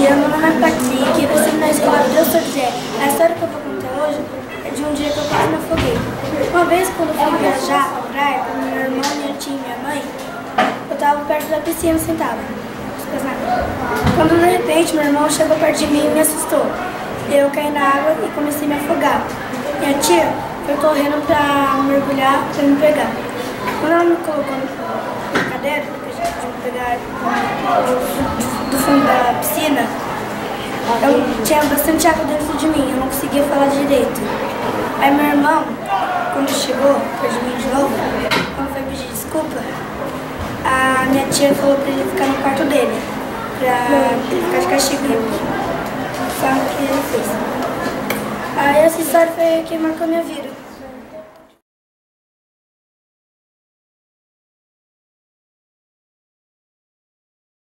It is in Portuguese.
dia, meu nome é Patrick e eu estou na escola Deus Se Quiser. A história que eu vou contar hoje é de um dia que eu quase me afoguei. Uma vez, quando eu fui viajar pra praia com meu irmão, minha tia e minha mãe, eu estava perto da piscina sentada. Quando de repente meu irmão chegou perto de mim e me assustou. Eu caí na água e comecei a me afogar. Minha tia foi correndo para mergulhar para me pegar. Quando ela me colocou na cadeira, de me pegar do fundo da piscina, eu tinha bastante água dentro de mim, eu não conseguia falar direito. Aí meu irmão, quando chegou perto de mim de novo, quando foi pedir desculpa, a minha tia falou pra ele ficar no quarto dele, pra ele ficar de castigo. Foi o que ele fez. Aí essa história foi que marcou minha vida.